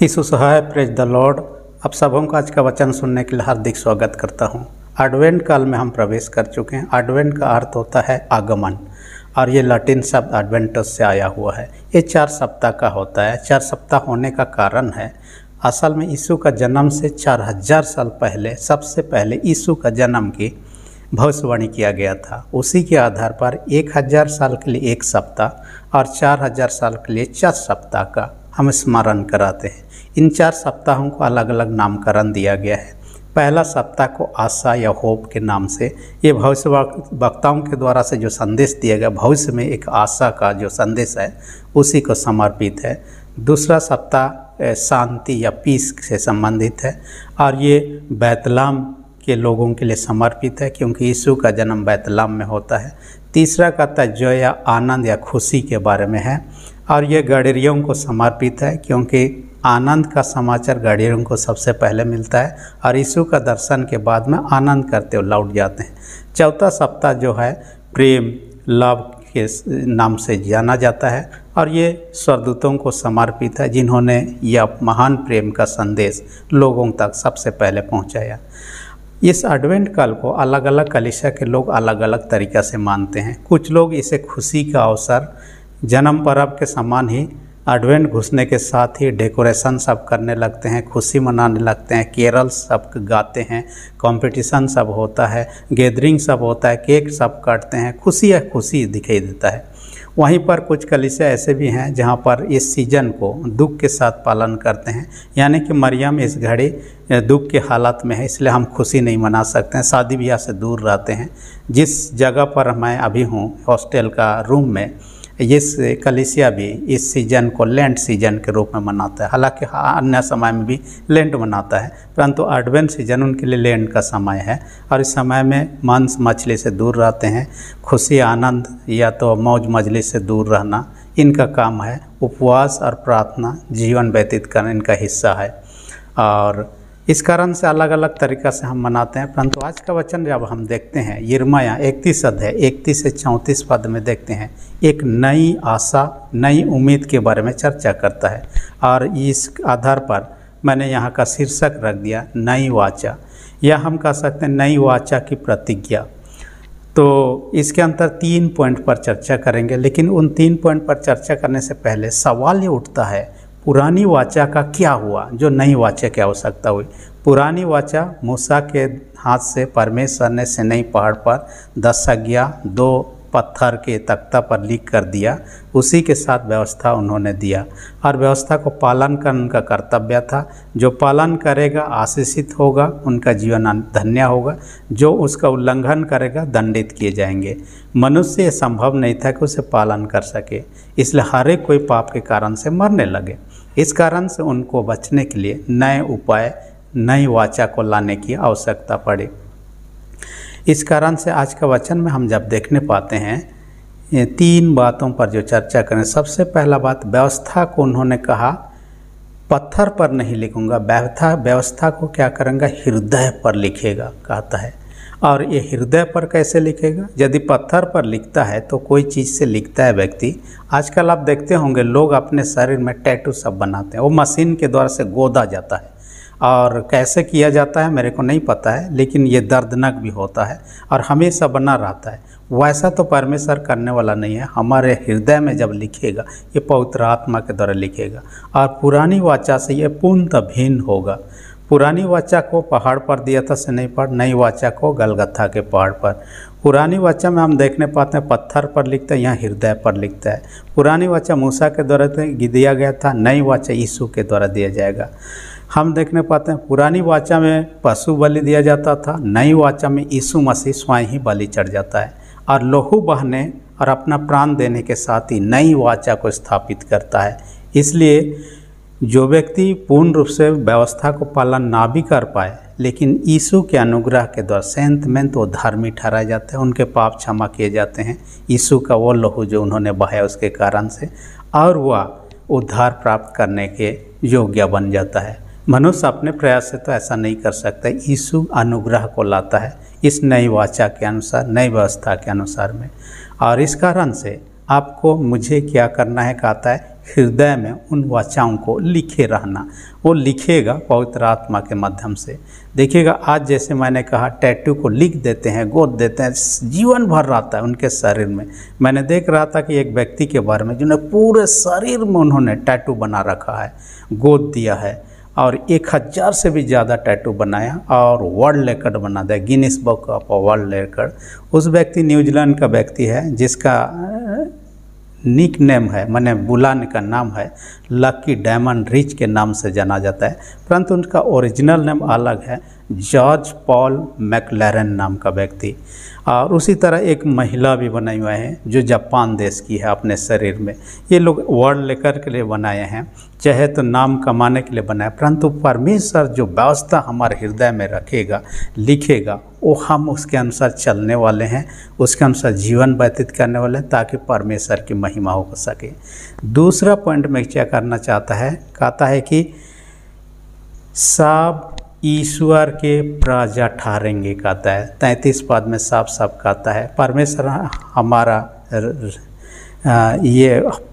यीशु सहाय, praise the Lord. आप सबों का आज का वचन सुनने के लिए हार्दिक स्वागत करता हूं। एडवेंट काल में हम प्रवेश कर चुके हैं। एडवेंट का अर्थ होता है आगमन, और ये लैटिन शब्द एडवेंटस से आया हुआ है। ये 4 सप्ताह का होता है। 4 सप्ताह होने का कारण है, असल में यीशु का जन्म से 4000 साल पहले, सबसे पहले यीशु का जन्म की भविष्यवाणी किया गया था। उसी के आधार पर 1000 साल के लिए 1 सप्ताह और 4000 साल के लिए 4 सप्ताह का हम स्मरण कराते हैं। इन 4 सप्ताहों को अलग अलग नामकरण दिया गया है। पहला सप्ताह को आशा या होप के नाम से, ये भविष्य वक्ताओं के द्वारा से जो संदेश दिया गया, भविष्य में एक आशा का जो संदेश है उसी को समर्पित है। दूसरा सप्ताह शांति या पीस से संबंधित है, और ये बैतलहम के लोगों के लिए समर्पित है, क्योंकि यीशु का जन्म बैतलहम में होता है। तीसरा कहता है जय या आनंद या खुशी के बारे में है, और ये गडरियों को समर्पित है, क्योंकि आनंद का समाचार गडरियों को सबसे पहले मिलता है, और यीशु का दर्शन के बाद में आनंद करते हुए लौट जाते हैं। चौथा सप्ताह जो है प्रेम, लव के नाम से जाना जाता है, और ये स्वर्गदूतों को समर्पित है, जिन्होंने यह महान प्रेम का संदेश लोगों तक सबसे पहले पहुंचाया। इस एडवेंट काल को अलग अलग कलीसिया के लोग अलग अलग तरीक़ा से मानते हैं। कुछ लोग इसे खुशी का अवसर, जन्म पर्व के समान ही एडवेंट घुसने के साथ ही डेकोरेशन सब करने लगते हैं, खुशी मनाने लगते हैं, केरल सब गाते हैं, कंपटीशन सब होता है, गैदरिंग सब होता है, केक सब काटते हैं, खुशी है, खुशी दिखाई देता है। वहीं पर कुछ कलीसिया ऐसे भी हैं जहां पर इस सीजन को दुख के साथ पालन करते हैं, यानी कि मरियम इस घड़ी दुख के हालात में है, इसलिए हम खुशी नहीं मना सकते हैं, शादी ब्याह से दूर रहते हैं। जिस जगह पर मैं अभी हूँ, हॉस्टल का रूम में, इस कलीसिया भी इस सीजन को लेंट सीजन के रूप में मनाता है। हालांकि अन्य समय में भी लेंट मनाता है, परंतु एडवेंट सीजन उनके लिए लेंट का समय है, और इस समय में मांस मछली से दूर रहते हैं। खुशी, आनंद या तो मौज मजलिस से दूर रहना इनका काम है। उपवास और प्रार्थना जीवन व्यतीत करना इनका हिस्सा है, और इस कारण से अलग अलग तरीक़ा से हम मनाते हैं। परंतु आज का वचन जब हम देखते हैं, यिर्मयाह 31 अध्याय 31 से 34 पद में देखते हैं, एक नई आशा, नई उम्मीद के बारे में चर्चा करता है, और इस आधार पर मैंने यहाँ का शीर्षक रख दिया नई वाचा, या हम कह सकते हैं नई वाचा की प्रतिज्ञा। तो इसके अंदर 3 पॉइंट पर चर्चा करेंगे, लेकिन उन 3 पॉइंट पर चर्चा करने से पहले सवाल ये उठता है, पुरानी वाचा का क्या हुआ जो नई वाचा की आवश्यकता हुई। पुरानी वाचा मूसा के हाथ से परमेश्वर ने सिनै पहाड़ पर 10 आज्ञा 2 पत्थर के तख्ता पर लिख कर दिया। उसी के साथ व्यवस्था उन्होंने दिया, और व्यवस्था को पालन करना उनका कर्तव्य था। जो पालन करेगा आशीषित होगा, उनका जीवन धन्य होगा। जो उसका उल्लंघन करेगा दंडित किए जाएंगे। मनुष्य ये संभव नहीं था कि उसे पालन कर सके, इसलिए हर एक कोई पाप के कारण से मरने लगे। इस कारण से उनको बचने के लिए नए उपाय, नई वाचा को लाने की आवश्यकता पड़ी। इस कारण से आज का वचन में हम जब देखने पाते हैं 3 बातों पर जो चर्चा करें। सबसे पहला बात, व्यवस्था को उन्होंने कहा पत्थर पर नहीं लिखूंगा, व्यवस्था को क्या करेंगे, हृदय पर लिखेगा कहता है। और ये हृदय पर कैसे लिखेगा? यदि पत्थर पर लिखता है तो कोई चीज़ से लिखता है व्यक्ति। आजकल आप देखते होंगे लोग अपने शरीर में टैटू सब बनाते हैं, वो मशीन के द्वारा से गोदा जाता है, और कैसे किया जाता है मेरे को नहीं पता है, लेकिन ये दर्दनाक भी होता है और हमेशा बना रहता है। वैसा तो परमेश्वर करने वाला नहीं है। हमारे हृदय में जब लिखेगा, ये पवित्र आत्मा के द्वारा लिखेगा, और पुरानी वाचा से ये पूर्णतः भिन्न होगा। पुरानी वाचा को पहाड़ पर दिया था सिनै पहाड़, नई वाचा को गलगथा के पहाड़ पर। पुरानी वाचा में हम देखने पाते हैं पत्थर पर लिखता है, यहाँ हृदय पर लिखता है। पुरानी वाचा मूसा के द्वारा दिया गया था, नई वाचा यीशु के द्वारा दिया जाएगा। हम देखने पाते हैं पुरानी वाचा में पशु बलि दिया जाता था, नई वाचा में यीशु मसीह स्वयं ही बलि चढ़ जाता है, और लहू बहने और अपना प्राण देने के साथ ही नई वाचा को स्थापित करता है। इसलिए जो व्यक्ति पूर्ण रूप से व्यवस्था को पालन ना भी कर पाए, लेकिन यीशु के अनुग्रह के द्वारा सेंत में तो धार्मिक ठहराए जाते हैं, उनके पाप क्षमा किए जाते हैं यीशु का वो लहू जो उन्होंने बहाया उसके कारण से, और वह उद्धार प्राप्त करने के योग्य बन जाता है। मनुष्य अपने प्रयास से तो ऐसा नहीं कर सकता। यीशु अनुग्रह को लाता है इस नई वाचा के अनुसार, नई व्यवस्था के अनुसार में, और इस कारण से आपको मुझे क्या करना है कहता है, हृदय में उन वाचाओं को लिखे रहना। वो लिखेगा पवित्र आत्मा के माध्यम से। देखिएगा, आज जैसे मैंने कहा टैटू को लिख देते हैं, गोद देते हैं, जीवन भर रहता है उनके शरीर में। मैंने देख रहा था कि एक व्यक्ति के बारे में जिन्हें पूरे शरीर में उन्होंने टैटू बना रखा है, गोद दिया है, और 1000 से भी ज़्यादा टैटू बनाया और वर्ल्ड रिकॉर्ड बना दिया, Guinness book of world record. उस व्यक्ति न्यूजीलैंड का व्यक्ति है जिसका निक नेम है, मैंने बुलाने का नाम है लकी डायमंड रिच के नाम से जाना जाता है, परंतु उनका ओरिजिनल नेम अलग है, जॉर्ज पॉल मैकलैरन नाम का व्यक्ति। और उसी तरह एक महिला भी बनाई हुई है जो जापान देश की है अपने शरीर में। ये लोग वर्ल्ड रिकॉर्ड के लिए बनाए हैं, चाहे तो नाम कमाने के लिए बनाए, परंतु परमेश्वर जो व्यवस्था हमारे हृदय में रखेगा, लिखेगा, वो हम उसके अनुसार चलने वाले हैं, उसके अनुसार जीवन व्यतीत करने वाले हैं, ताकि परमेश्वर की महिमा हो सके। दूसरा पॉइंट में क्या करना चाहता है, कहता है कि सब ईश्वर के प्रजा ठहरेंगे, कहता है 33 पद में साफ साफ कहता है परमेश्वर हमारा ये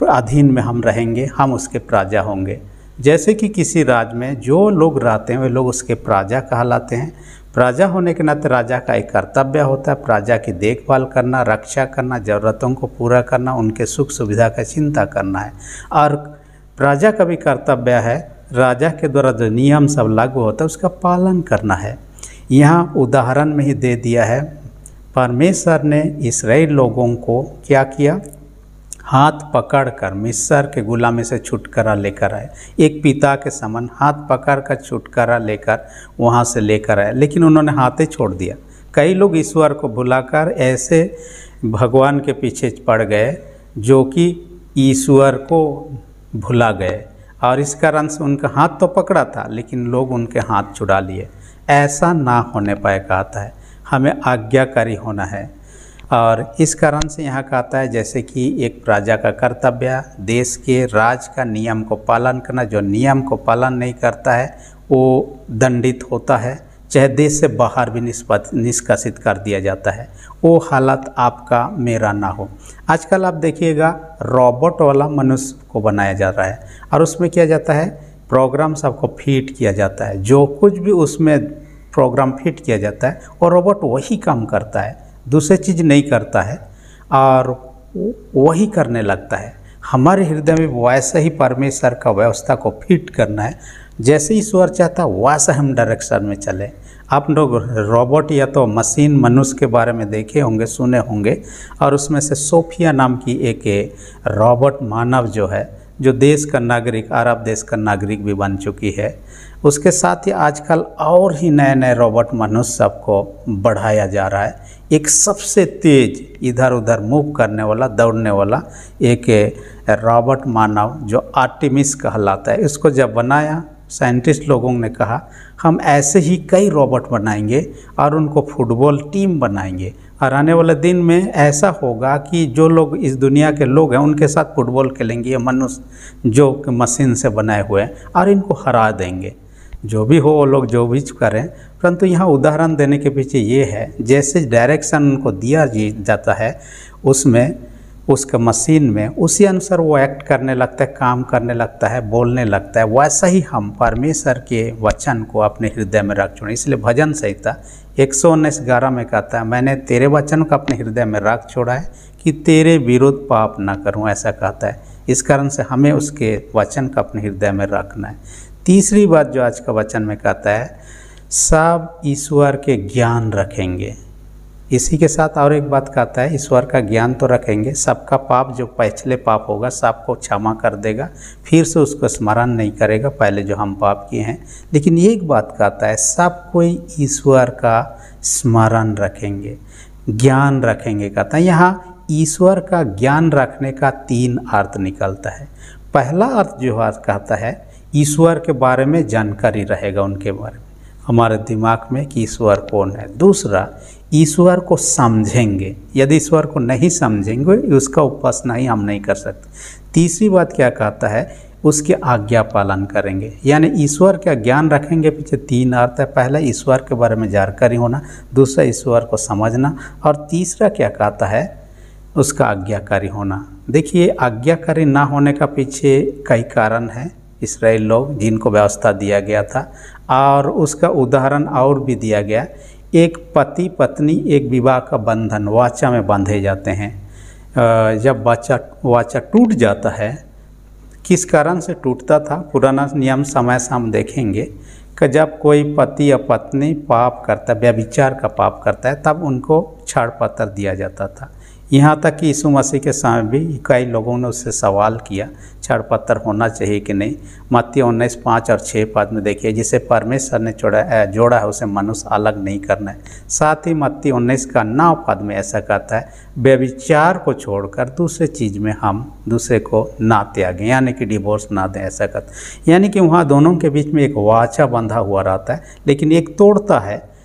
अधीन में हम रहेंगे, हम उसके प्रजा होंगे। जैसे कि किसी राज्य में जो लोग रहते हैं वे लोग उसके प्रजा कहलाते हैं। प्रजा होने के नाते राजा का एक कर्तव्य होता है प्रजा की देखभाल करना, रक्षा करना, ज़रूरतों को पूरा करना, उनके सुख सुविधा का चिंता करना है। और प्रजा का भी कर्तव्य है राजा के द्वारा जो नियम सब लागू होता है उसका पालन करना है। यहाँ उदाहरण में ही दे दिया है, परमेश्वर ने इस्राएल लोगों को क्या किया, हाथ पकड़कर मिस्र के गुलामी से छुटकारा लेकर आए। एक पिता के समान हाथ पकड़कर छुटकारा लेकर वहाँ से लेकर आए, लेकिन उन्होंने हाथ ही छोड़ दिया। कई लोग ईश्वर को भुलाकर ऐसे भगवान के पीछे पड़ गए जो कि ईश्वर को भुला गए, और इस कारण से उनका हाथ तो पकड़ा था लेकिन लोग उनके हाथ छुड़ा लिए। ऐसा ना होने पाए कहता है, हमें आज्ञाकारी होना है। और इस कारण से यहाँ कहता है जैसे कि एक प्रजा का कर्तव्य देश के राज का नियम को पालन करना, जो नियम को पालन नहीं करता है वो दंडित होता है, चाहे देश से बाहर भी निष्कासित कर दिया जाता है। वो हालत आपका मेरा ना हो। आजकल आप देखिएगा रोबोट वाला मनुष्य को बनाया जा रहा है और उसमें किया जाता है प्रोग्राम सबको फिट किया जाता है, जो कुछ भी उसमें प्रोग्राम फिट किया जाता है और रोबोट वही काम करता है, दूसरी चीज़ नहीं करता है और वही करने लगता है। हमारे हृदय में वैसे ही परमेश्वर का व्यवस्था को फिट करना है, जैसे ईश्वर चाहता वैसा हम डायरेक्शन में चले। आप लोग रोबोट या तो मशीन मनुष्य के बारे में देखे होंगे, सुने होंगे, और उसमें से सोफिया नाम की एक रोबोट मानव जो है, जो देश का नागरिक, अरब देश का नागरिक भी बन चुकी है। उसके साथ ही आजकल और ही नए नए रोबोट मनुष्य सबको बढ़ाया जा रहा है। एक सबसे तेज इधर उधर मूव करने वाला, दौड़ने वाला एक रोबोट मानव जो आर्टेमिस कहलाता है, इसको जब बनाया साइंटिस्ट लोगों ने कहा हम ऐसे ही कई रोबोट बनाएंगे और उनको फुटबॉल टीम बनाएंगे, और आने वाले दिन में ऐसा होगा कि जो लोग इस दुनिया के लोग हैं उनके साथ फुटबॉल खेलेंगे ये मनुष्य जो मशीन से बनाए हुए हैं, और इनको हरा देंगे। जो भी हो वो लोग जो भी करें, परंतु यहाँ उदाहरण देने के पीछे ये है जैसे डायरेक्शन उनको दिया जाता है उसमें, उसका मशीन में उसी अनुसार वो एक्ट करने लगता है, काम करने लगता है, बोलने लगता है। वैसा ही हम परमेश्वर के वचन को अपने हृदय में रख छोड़ें। इसलिए भजन संहिता 119:11 में कहता है मैंने तेरे वचन को अपने हृदय में रख छोड़ा है कि तेरे विरुद्ध पाप ना करूं, ऐसा कहता है। इस कारण से हमें उसके वचन को अपने हृदय में रखना है। तीसरी बात जो आज का वचन में कहता है सब ईश्वर के ज्ञान रखेंगे। इसी के साथ और एक बात कहता है ईश्वर का ज्ञान तो रखेंगे, सबका पाप जो पिछले पाप होगा सबको क्षमा कर देगा, फिर से उसको स्मरण नहीं करेगा पहले जो हम पाप किए हैं। लेकिन एक बात कहता है सब कोई ईश्वर का स्मरण रखेंगे, ज्ञान रखेंगे। कहता है यहाँ ईश्वर का ज्ञान रखने का 3 अर्थ निकलता है। पहला अर्थ जो अर्थ कहता है ईश्वर के बारे में जानकारी रहेगा, उनके बारे में हमारे दिमाग में कि ईश्वर कौन है। दूसरा ईश्वर को समझेंगे, यदि ईश्वर को नहीं समझेंगे उसका उपासना ही हम नहीं कर सकते। तीसरी बात क्या कहता है उसके आज्ञा पालन करेंगे, यानी ईश्वर का ज्ञान रखेंगे। पीछे 3 अर्थ है, पहला ईश्वर के बारे में जानकारी होना, दूसरा ईश्वर को समझना, और तीसरा क्या कहता है उसका आज्ञाकारी होना। देखिए, आज्ञाकारी ना होने का पीछे कई कारण हैं। इस्राएल लोग जिनको व्यवस्था दिया गया था, और उसका उदाहरण और भी दिया गया। एक पति पत्नी एक विवाह का बंधन वाचा में बांधे जाते हैं। जब वाचा टूट जाता है, किस कारण से टूटता था, पुराना नियम समय से हम देखेंगे कि जब कोई पति या पत्नी पाप करता है, व्यभिचार का पाप करता है, तब उनको छाड़ पत्र दिया जाता था। यहाँ तक कि यीशु मसीह के समय भी कई लोगों ने उससे सवाल किया, छाड़ पत्र होना चाहिए कि नहीं। मत्ती 19:5 और 6 पद में देखिए, जिसे परमेश्वर ने जोड़ा है उसे मनुष्य अलग नहीं करना है। साथ ही मत्ती 19 का 9 पद में ऐसा कहता है, व्यभिचार को छोड़कर दूसरे चीज़ में हम दूसरे को ना त्यागें, यानी कि डिवोर्स ना दें, ऐसा कहता। यानी कि वहाँ दोनों के बीच में एक वाचा बंधा हुआ रहता है, लेकिन एक तोड़ता है,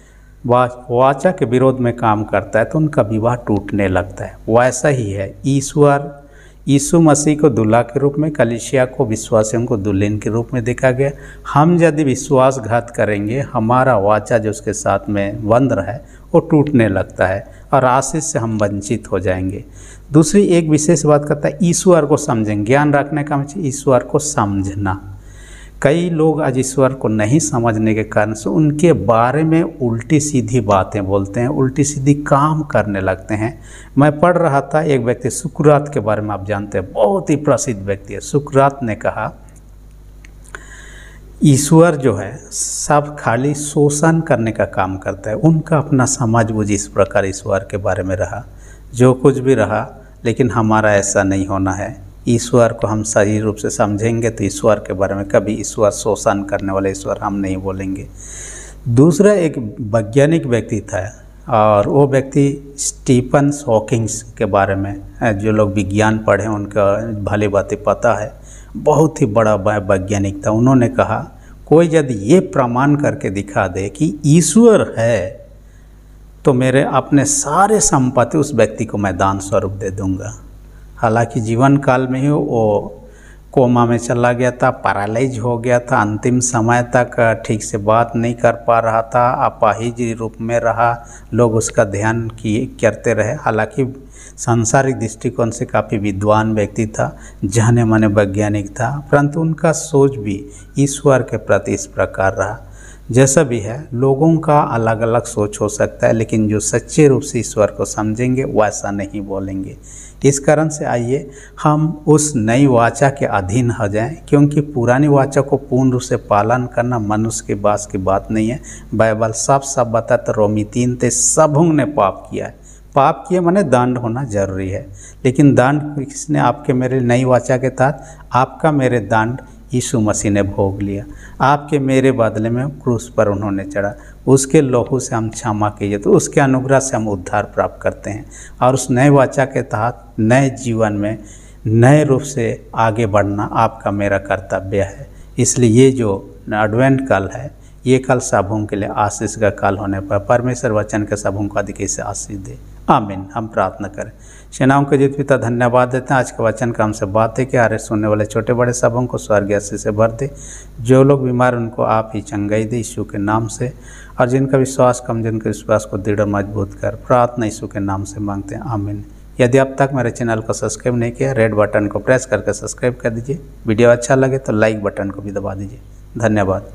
वाचा के विरोध में काम करता है, तो उनका विवाह टूटने लगता है। वैसा ही है, यीशु मसीह को दूल्हा के रूप में, कलीसिया को, विश्वासियों को दुल्हन के रूप में देखा गया। हम यदि विश्वासघात करेंगे, हमारा वाचा जो उसके साथ में बंध रहा है वो टूटने लगता है और आशीष से हम वंचित हो जाएंगे। दूसरी एक विशेष बात करता है, ईश्वर को समझेंगे। ज्ञान रखने का मतलब ईश्वर को समझना। कई लोग आज ईश्वर को नहीं समझने के कारण से उनके बारे में उल्टी सीधी बातें बोलते हैं, उल्टी सीधी काम करने लगते हैं। मैं पढ़ रहा था, एक व्यक्ति सुकरात के बारे में आप जानते हैं, बहुत ही प्रसिद्ध व्यक्ति है। सुकरात ने कहा, ईश्वर जो है सब खाली शोषण करने का काम करता है। उनका अपना समझ बुझ इस प्रकार ईश्वर के बारे में रहा, जो कुछ भी रहा, लेकिन हमारा ऐसा नहीं होना है। ईश्वर को हम सही रूप से समझेंगे तो ईश्वर के बारे में कभी ईश्वर शोषण करने वाले ईश्वर हम नहीं बोलेंगे। दूसरा एक वैज्ञानिक व्यक्ति था, और वो व्यक्ति स्टीफन हॉकिंग के बारे में, जो लोग विज्ञान पढ़े उनका भली बातें पता है, बहुत ही बड़ा वैज्ञानिक था। उन्होंने कहा, कोई यदि ये प्रमाण करके दिखा दे कि ईश्वर है तो मेरे अपने सारे संपत्ति उस व्यक्ति को मैं दान स्वरूप दे दूंगा। हालांकि जीवन काल में ही वो कोमा में चला गया था, पैरालाइज हो गया था, अंतिम समय तक ठीक से बात नहीं कर पा रहा था, अपाहिज रूप में रहा, लोग उसका ध्यान करते रहे। हालांकि सांसारिक दृष्टिकोण से काफ़ी विद्वान व्यक्ति था, जाने माने वैज्ञानिक था, परंतु उनका सोच भी ईश्वर के प्रति इस प्रकार रहा। जैसा भी है, लोगों का अलग अलग सोच हो सकता है, लेकिन जो सच्चे रूप से ईश्वर को समझेंगे वैसा नहीं बोलेंगे। इस कारण से आइए हम उस नई वाचा के अधीन हो जाएं, क्योंकि पुरानी वाचा को पूर्ण रूप से पालन करना मनुष्य के बस की बात नहीं है। बाइबल सब बताता, रोमी 3 सबों ने पाप किया है। पाप किए माने दंड होना जरूरी है, लेकिन दंड किसने आपके मेरे नई वाचा के तहत आपका मेरे दंड यीशु मसीह ने भोग लिया। आपके मेरे बदले में क्रूस पर उन्होंने चढ़ा, उसके लहू से हम क्षमा कीजिए, तो उसके अनुग्रह से हम उद्धार प्राप्त करते हैं। और उस नए वाचा के तहत नए जीवन में नए रूप से आगे बढ़ना आपका मेरा कर्तव्य है। इसलिए ये जो एडवेंट काल है, ये काल सबों के लिए आशीष का काल होने पर परमेश्वर वचन के सबों को अधिक से आशीष दे। आमीन। हम प्रार्थना करें। सेनाओं के जीत पिता, धन्यवाद देते हैं आज के वचन का हमसे बातें कि आरे सुनने वाले छोटे बड़े सबों को स्वर्गीय आशीष से भर दे। जो लोग बीमार उनको आप ही चंगाई दे यीशु के नाम से, और जिनका विश्वास कम, जिनके विश्वास को दृढ़ मजबूत कर, प्रार्थना यीशु के नाम से मांगते हैं। आमीन। यदि अब तक मेरे चैनल को सब्सक्राइब नहीं किया, रेड बटन को प्रेस करके सब्सक्राइब कर दीजिए। वीडियो अच्छा लगे तो लाइक बटन को भी दबा दीजिए। धन्यवाद।